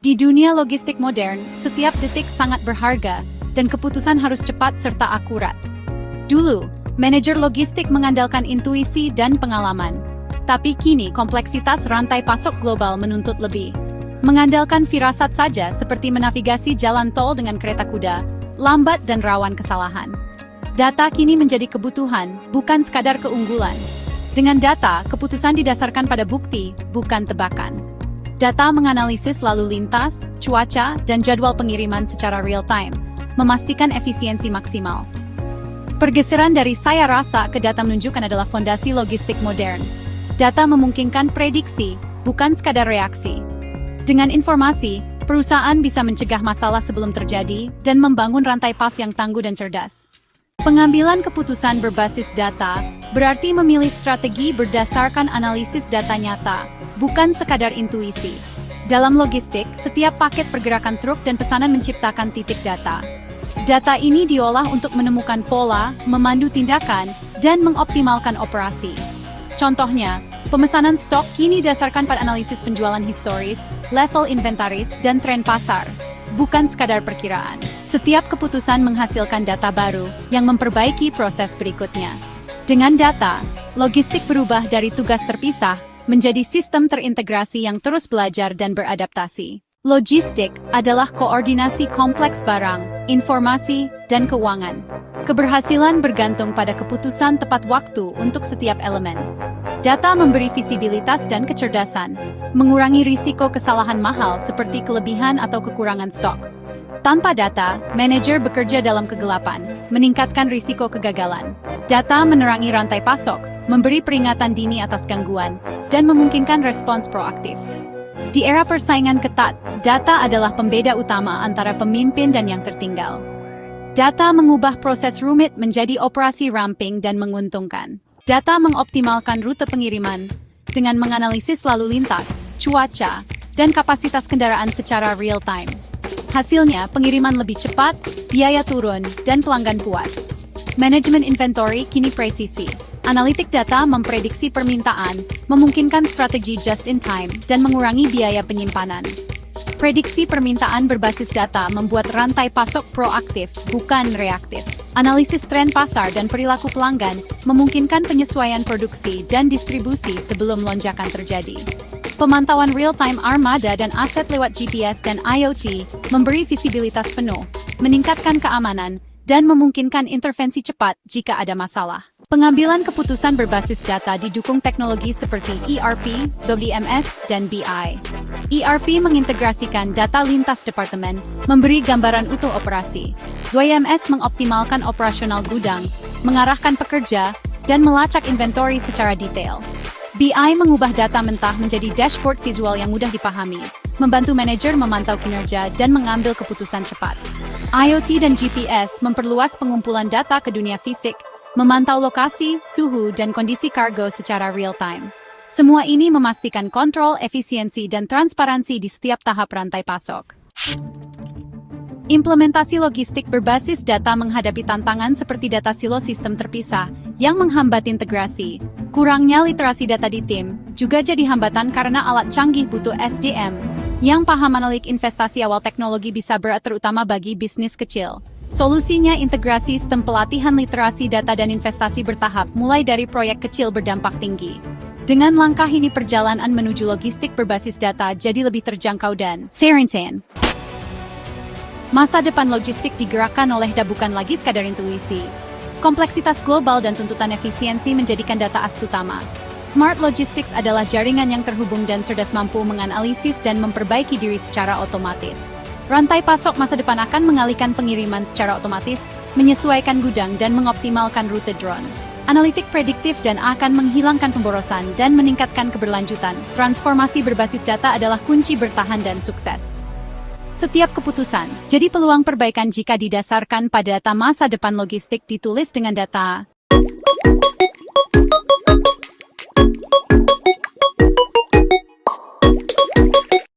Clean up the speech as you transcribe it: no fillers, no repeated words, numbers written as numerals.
Di dunia logistik modern, setiap detik sangat berharga, dan keputusan harus cepat serta akurat. Dulu, manajer logistik mengandalkan intuisi dan pengalaman. Tapi kini kompleksitas rantai pasok global menuntut lebih. Mengandalkan firasat saja seperti menavigasi jalan tol dengan kereta kuda, lambat dan rawan kesalahan. Data kini menjadi kebutuhan, bukan sekadar keunggulan. Dengan data, keputusan didasarkan pada bukti, bukan tebakan. Data menganalisis lalu lintas, cuaca, dan jadwal pengiriman secara real-time, memastikan efisiensi maksimal. Pergeseran dari saya rasa ke data menunjukkan adalah fondasi logistik modern. Data memungkinkan prediksi, bukan sekadar reaksi. Dengan informasi, perusahaan bisa mencegah masalah sebelum terjadi dan membangun rantai pas yang tangguh dan cerdas. Pengambilan keputusan berbasis data berarti memilih strategi berdasarkan analisis data nyata, bukan sekadar intuisi. Dalam logistik, setiap paket pergerakan truk dan pesanan menciptakan titik data. Data ini diolah untuk menemukan pola, memandu tindakan, dan mengoptimalkan operasi. Contohnya, pemesanan stok kini didasarkan pada analisis penjualan historis, level inventaris, dan tren pasar, bukan sekadar perkiraan. Setiap keputusan menghasilkan data baru yang memperbaiki proses berikutnya. Dengan data, logistik berubah dari tugas terpisah menjadi sistem terintegrasi yang terus belajar dan beradaptasi. Logistik adalah koordinasi kompleks barang, informasi, dan keuangan. Keberhasilan bergantung pada keputusan tepat waktu untuk setiap elemen. Data memberi visibilitas dan kecerdasan, mengurangi risiko kesalahan mahal seperti kelebihan atau kekurangan stok. Tanpa data, manajer bekerja dalam kegelapan, meningkatkan risiko kegagalan. Data menerangi rantai pasok, memberi peringatan dini atas gangguan, dan memungkinkan respons proaktif. Di era persaingan ketat, data adalah pembeda utama antara pemimpin dan yang tertinggal. Data mengubah proses rumit menjadi operasi ramping dan menguntungkan. Data mengoptimalkan rute pengiriman dengan menganalisis lalu lintas, cuaca, dan kapasitas kendaraan secara real-time. Hasilnya, pengiriman lebih cepat, biaya turun, dan pelanggan puas. Manajemen inventory kini presisi. Analitik data memprediksi permintaan, memungkinkan strategi just-in-time, dan mengurangi biaya penyimpanan. Prediksi permintaan berbasis data membuat rantai pasok proaktif, bukan reaktif. Analisis tren pasar dan perilaku pelanggan memungkinkan penyesuaian produksi dan distribusi sebelum lonjakan terjadi. Pemantauan real-time armada dan aset lewat GPS dan IoT memberi visibilitas penuh, meningkatkan keamanan, dan memungkinkan intervensi cepat jika ada masalah. Pengambilan keputusan berbasis data didukung teknologi seperti ERP, WMS, dan BI. ERP mengintegrasikan data lintas departemen, memberi gambaran utuh operasi. WMS mengoptimalkan operasional gudang, mengarahkan pekerja, dan melacak inventory secara detail. BI mengubah data mentah menjadi dashboard visual yang mudah dipahami, membantu manajer memantau kinerja dan mengambil keputusan cepat. IoT dan GPS memperluas pengumpulan data ke dunia fisik, memantau lokasi, suhu, dan kondisi kargo secara real-time. Semua ini memastikan kontrol, efisiensi, dan transparansi di setiap tahap rantai pasok. Implementasi logistik berbasis data menghadapi tantangan seperti data silo sistem terpisah yang menghambat integrasi. Kurangnya literasi data di tim juga jadi hambatan karena alat canggih butuh SDM yang paham analik investasi awal teknologi bisa berat terutama bagi bisnis kecil. Solusinya integrasi sistem pelatihan literasi data dan investasi bertahap mulai dari proyek kecil berdampak tinggi. Dengan langkah ini perjalanan menuju logistik berbasis data jadi lebih terjangkau dan serentine. Masa depan logistik digerakkan oleh bukan lagi sekadar intuisi. Kompleksitas global dan tuntutan efisiensi menjadikan data as utama. Smart Logistics adalah jaringan yang terhubung dan cerdas mampu menganalisis dan memperbaiki diri secara otomatis. Rantai pasok masa depan akan mengalihkan pengiriman secara otomatis, menyesuaikan gudang dan mengoptimalkan rute drone. Analitik prediktif dan akan menghilangkan pemborosan dan meningkatkan keberlanjutan. Transformasi berbasis data adalah kunci bertahan dan sukses. Setiap keputusan jadi peluang perbaikan jika didasarkan pada data. Masa depan logistik ditulis dengan data.